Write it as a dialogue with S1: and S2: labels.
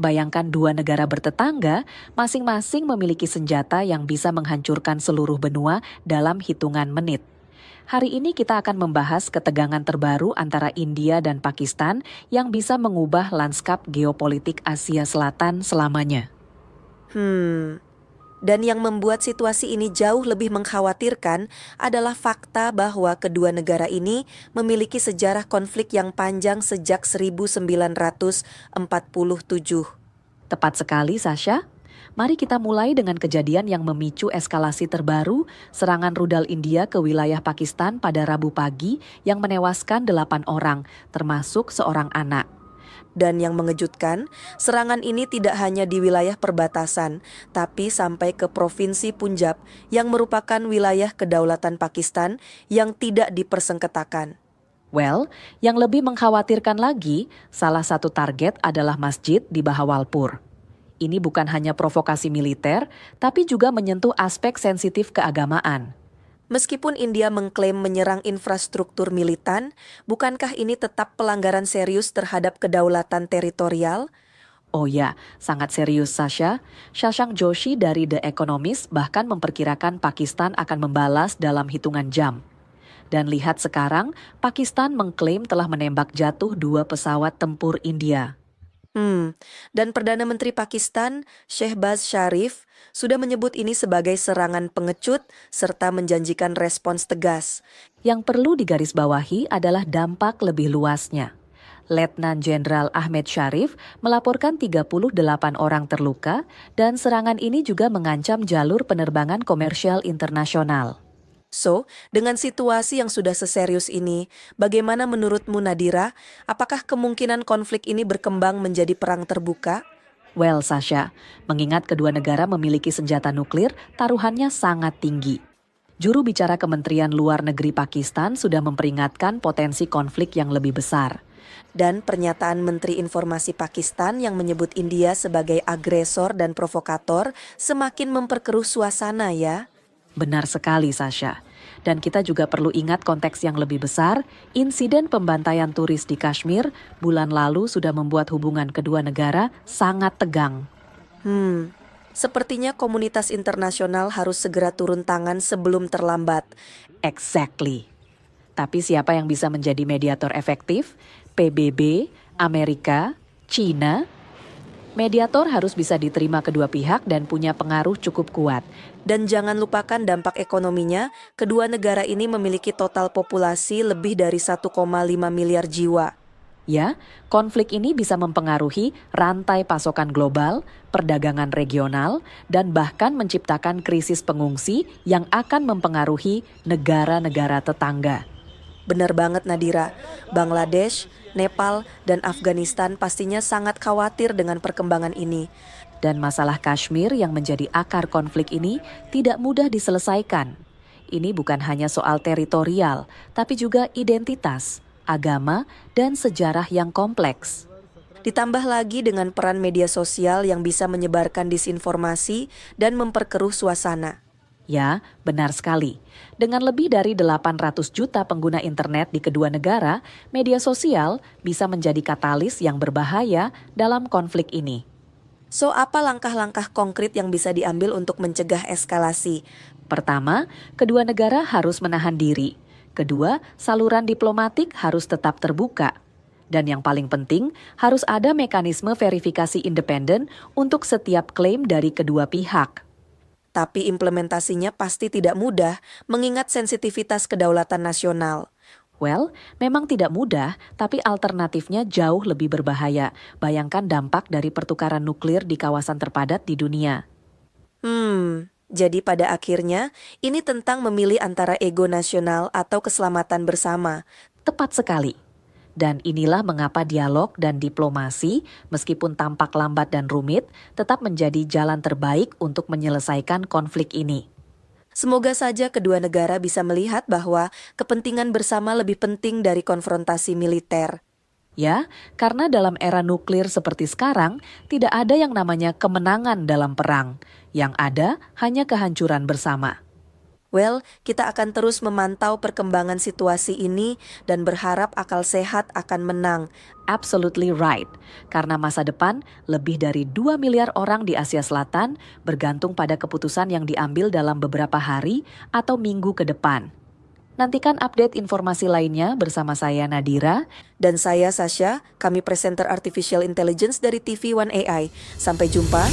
S1: Bayangkan dua negara bertetangga, masing-masing memiliki senjata yang bisa menghancurkan seluruh benua dalam hitungan menit. Hari ini kita akan membahas ketegangan terbaru antara India dan Pakistan yang bisa mengubah lanskap geopolitik Asia Selatan selamanya.
S2: Dan yang membuat situasi ini jauh lebih mengkhawatirkan adalah fakta bahwa kedua negara ini memiliki sejarah konflik yang panjang sejak 1947.
S1: Tepat sekali, Sasha. Mari kita mulai dengan kejadian yang memicu eskalasi terbaru, serangan rudal India ke wilayah Pakistan pada Rabu pagi yang menewaskan 8 orang, termasuk seorang anak.
S2: Dan yang mengejutkan, serangan ini tidak hanya di wilayah perbatasan, tapi sampai ke Provinsi Punjab yang merupakan wilayah kedaulatan Pakistan yang tidak dipersengketakan.
S1: Well, yang lebih mengkhawatirkan lagi, salah satu target adalah masjid di Bahawalpur. Ini bukan hanya provokasi militer, tapi juga menyentuh aspek sensitif keagamaan.
S2: Meskipun India mengklaim menyerang infrastruktur militan, bukankah ini tetap pelanggaran serius terhadap kedaulatan teritorial?
S1: Oh ya, sangat serius Sasha. Shashank Joshi dari The Economist bahkan memperkirakan Pakistan akan membalas dalam hitungan jam. Dan lihat sekarang, Pakistan mengklaim telah menembak jatuh 2 pesawat tempur India.
S2: Dan Perdana Menteri Pakistan, Shehbaz Sharif, sudah menyebut ini sebagai serangan pengecut serta menjanjikan respons tegas.
S1: Yang perlu digarisbawahi adalah dampak lebih luasnya. Letnan Jenderal Ahmed Sharif melaporkan 38 orang terluka dan serangan ini juga mengancam jalur penerbangan komersial internasional.
S2: So, dengan situasi yang sudah seserius ini, bagaimana menurutmu Nadira? Apakah kemungkinan konflik ini berkembang menjadi perang terbuka?
S1: Well, Sasha, mengingat kedua negara memiliki senjata nuklir, taruhannya sangat tinggi. Juru bicara Kementerian Luar Negeri Pakistan sudah memperingatkan potensi konflik yang lebih besar.
S2: Dan pernyataan Menteri Informasi Pakistan yang menyebut India sebagai agresor dan provokator semakin memperkeruh suasana ya.
S1: Benar sekali, Sasha. Dan kita juga perlu ingat konteks yang lebih besar, insiden pembantaian turis di Kashmir bulan lalu sudah membuat hubungan kedua negara sangat tegang.
S2: Sepertinya komunitas internasional harus segera turun tangan sebelum terlambat.
S1: Exactly. Tapi siapa yang bisa menjadi mediator efektif? PBB, Amerika, China. Mediator harus bisa diterima kedua pihak dan punya pengaruh cukup kuat.
S2: Dan jangan lupakan dampak ekonominya, kedua negara ini memiliki total populasi lebih dari 1,5 miliar jiwa.
S1: Ya, konflik ini bisa mempengaruhi rantai pasokan global, perdagangan regional, dan bahkan menciptakan krisis pengungsi yang akan mempengaruhi negara-negara tetangga.
S2: Benar banget Nadira, Bangladesh, Nepal, dan Afghanistan pastinya sangat khawatir dengan perkembangan ini.
S1: Dan masalah Kashmir yang menjadi akar konflik ini tidak mudah diselesaikan. Ini bukan hanya soal teritorial, tapi juga identitas, agama, dan sejarah yang kompleks.
S2: Ditambah lagi dengan peran media sosial yang bisa menyebarkan disinformasi dan memperkeruh suasana.
S1: Ya, benar sekali. Dengan lebih dari 800 juta pengguna internet di kedua negara, media sosial bisa menjadi katalis yang berbahaya dalam konflik ini.
S2: So, apa langkah-langkah konkret yang bisa diambil untuk mencegah eskalasi?
S1: Pertama, kedua negara harus menahan diri. Kedua, saluran diplomatik harus tetap terbuka. Dan yang paling penting, harus ada mekanisme verifikasi independen untuk setiap klaim dari kedua pihak.
S2: Tapi implementasinya pasti tidak mudah mengingat sensitivitas kedaulatan nasional.
S1: Well, memang tidak mudah, tapi alternatifnya jauh lebih berbahaya. Bayangkan dampak dari pertukaran nuklir di kawasan terpadat di dunia.
S2: Jadi pada akhirnya ini tentang memilih antara ego nasional atau keselamatan bersama.
S1: Tepat sekali. Dan inilah mengapa dialog dan diplomasi, meskipun tampak lambat dan rumit, tetap menjadi jalan terbaik untuk menyelesaikan konflik ini.
S2: Semoga saja kedua negara bisa melihat bahwa kepentingan bersama lebih penting dari konfrontasi militer.
S1: Ya, karena dalam era nuklir seperti sekarang, tidak ada yang namanya kemenangan dalam perang. Yang ada hanya kehancuran bersama.
S2: Well, kita akan terus memantau perkembangan situasi ini dan berharap akal sehat akan menang.
S1: Absolutely right. Karena masa depan, lebih dari 2 miliar orang di Asia Selatan bergantung pada keputusan yang diambil dalam beberapa hari atau minggu ke depan. Nantikan update informasi lainnya bersama saya Nadira.
S2: Dan saya Sasha, kami presenter Artificial Intelligence dari TV One AI. Sampai jumpa.